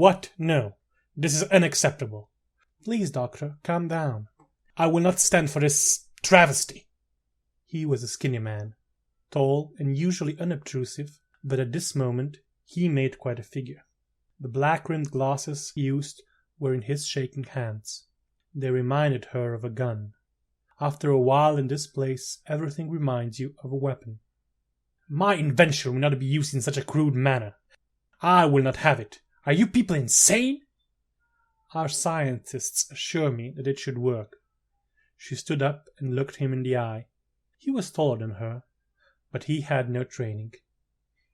What? No. This is unacceptable. Please, Doctor, calm down. I will not stand for this travesty. He was a skinny man, tall and usually unobtrusive, but at this moment he made quite a figure. The black-rimmed glasses he used were in his shaking hands. They reminded her of a gun. After a while in this place, everything reminds you of a weapon. My invention will not be used in such a crude manner. I will not have it. Are you people insane? Our scientists assure me that it should work. She stood up and looked him in the eye. He was taller than her, but he had no training.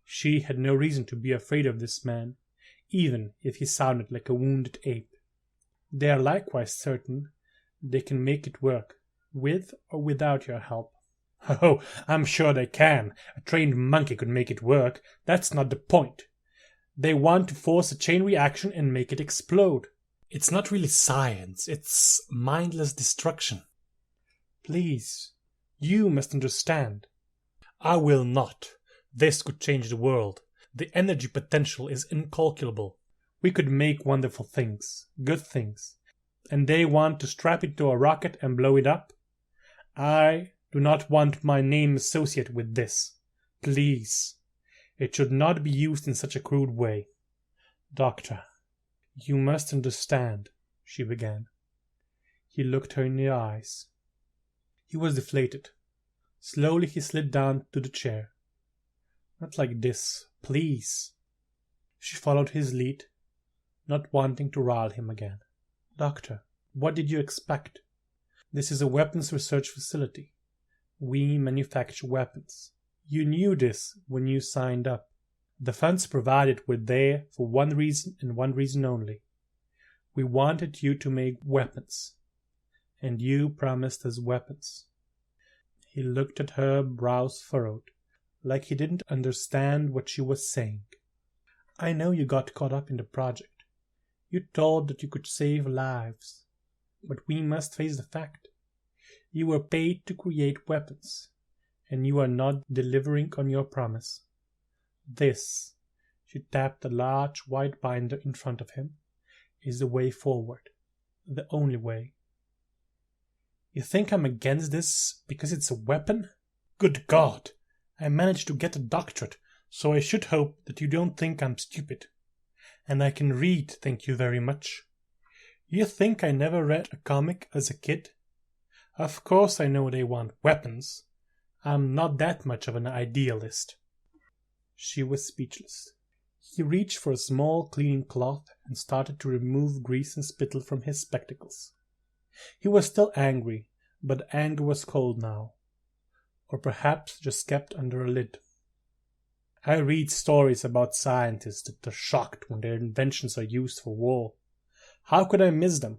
She had no reason to be afraid of this man, even if he sounded like a wounded ape. They are likewise certain they can make it work, with or without your help. Oh, I'm sure they can. A trained monkey could make it work. That's not the point. They want to force a chain reaction and make it explode. It's not really science. It's mindless destruction. Please, you must understand. I will not. This could change the world. The energy potential is incalculable. We could make wonderful things, good things. And they want to strap it to a rocket and blow it up? I do not want my name associated with this. Please. It should not be used in such a crude way. Doctor, you must understand, she began. He looked her in the eyes. He was deflated. Slowly he slid down to the chair. Not like this, please. She followed his lead, not wanting to rile him again. Doctor, what did you expect? This is a weapons research facility. We manufacture weapons. You knew this when you signed up. The funds provided were there for one reason and one reason only. We wanted you to make weapons. And you promised us weapons. He looked at her, brows furrowed, like he didn't understand what she was saying. I know you got caught up in the project. You thought that you could save lives. But we must face the fact. You were paid to create weapons, and you are not delivering on your promise. This, she tapped a large white binder in front of him, is the way forward. The only way. You think I'm against this because it's a weapon? Good God! I managed to get a doctorate, so I should hope that you don't think I'm stupid. And I can read, thank you very much. You think I never read a comic as a kid? Of course I know they want weapons. I'm not that much of an idealist. She was speechless. He reached for a small cleaning cloth and started to remove grease and spittle from his spectacles. He was still angry, but the anger was cold now. Or perhaps just kept under a lid. I read stories about scientists that are shocked when their inventions are used for war. How could I miss them?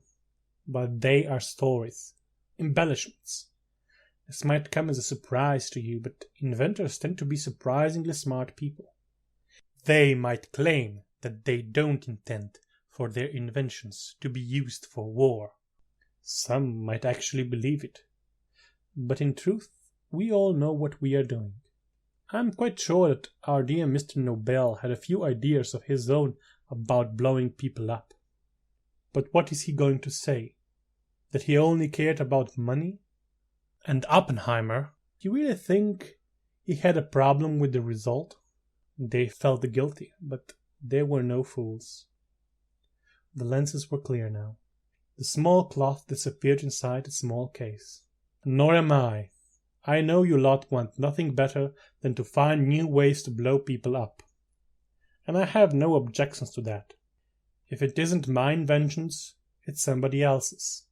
But they are stories, embellishments. This might come as a surprise to you, but inventors tend to be surprisingly smart people. They might claim that they don't intend for their inventions to be used for war. Some might actually believe it. But in truth, we all know what we are doing. I'm quite sure that our dear Mr. Nobel had a few ideas of his own about blowing people up. But what is he going to say? That he only cared about money? And Oppenheimer, do you really think he had a problem with the result? They felt guilty, but they were no fools. The lenses were clear now. The small cloth disappeared inside the small case. Nor am I. I know you lot want nothing better than to find new ways to blow people up. And I have no objections to that. If it isn't my inventions, it's somebody else's.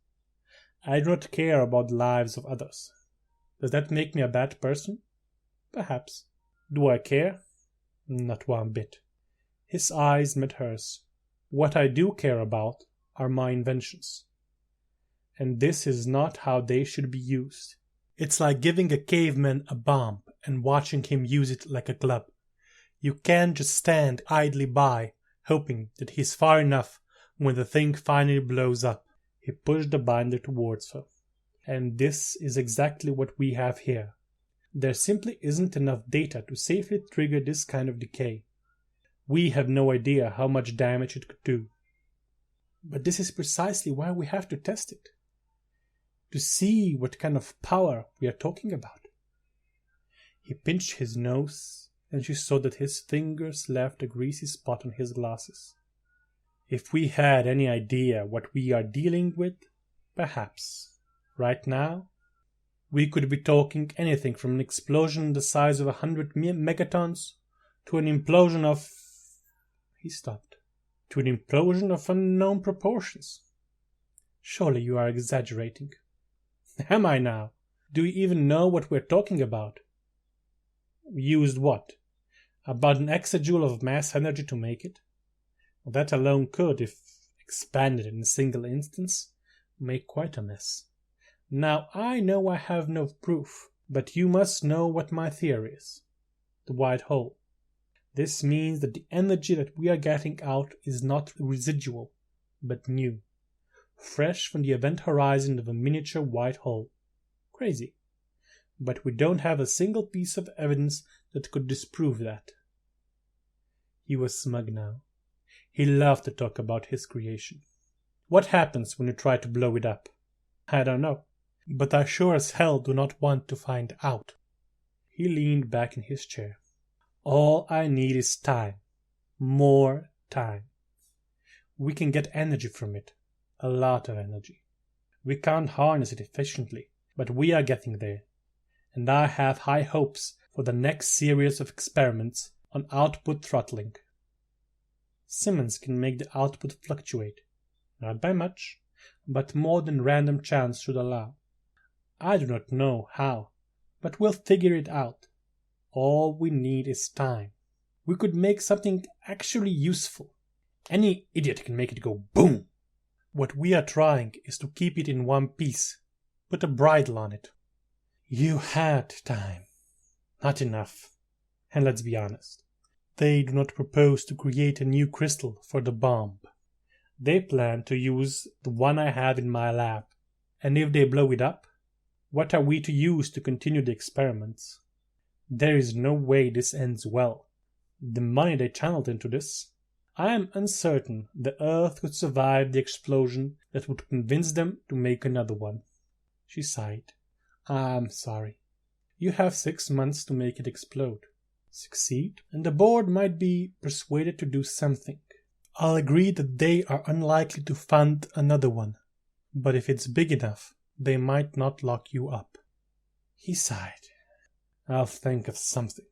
I do not care about the lives of others. Does that make me a bad person? Perhaps. Do I care? Not one bit. His eyes met hers. What I do care about are my inventions. And this is not how they should be used. It's like giving a caveman a bomb and watching him use it like a club. You can't just stand idly by, hoping that he's far enough when the thing finally blows up. He pushed the binder towards her. And this is exactly what we have here. There simply isn't enough data to safely trigger this kind of decay. We have no idea how much damage it could do. But this is precisely why we have to test it. To see what kind of power we are talking about. He pinched his nose, and she saw that his fingers left a greasy spot on his glasses. If we had any idea what we are dealing with, perhaps, right now, we could be talking anything from an explosion the size of 100 megatons to an implosion of... He stopped. To an implosion of unknown proportions. Surely you are exaggerating. Am I now? Do you even know what we're talking about? We used what? About an exajoule of mass energy to make it? Well, that alone could, if expanded in a single instance, make quite a mess. Now, I know I have no proof, but you must know what my theory is. The white hole. This means that the energy that we are getting out is not residual, but new. Fresh from the event horizon of a miniature white hole. Crazy. But we don't have a single piece of evidence that could disprove that. He was smug now. He loved to talk about his creation. What happens when you try to blow it up? I don't know, but I sure as hell do not want to find out. He leaned back in his chair. All I need is time. More time. We can get energy from it. A lot of energy. We can't harness it efficiently, but we are getting there. And I have high hopes for the next series of experiments on output throttling. Simmons can make the output fluctuate. Not by much, but more than random chance should allow. I do not know how, but we'll figure it out. All we need is time. We could make something actually useful. Any idiot can make it go boom. What we are trying is to keep it in one piece. Put a bridle on it. You had time. Not enough. And let's be honest. They do not propose to create a new crystal for the bomb. They plan to use the one I have in my lab. And if they blow it up, what are we to use to continue the experiments? There is no way this ends well. The money they channeled into this, I am uncertain the Earth could survive the explosion that would convince them to make another one. She sighed. I'm sorry. You have 6 months to make it explode. Succeed, and the board might be persuaded to do something. I'll agree that they are unlikely to fund another one, but if it's big enough, they might not lock you up. He sighed. I'll think of something.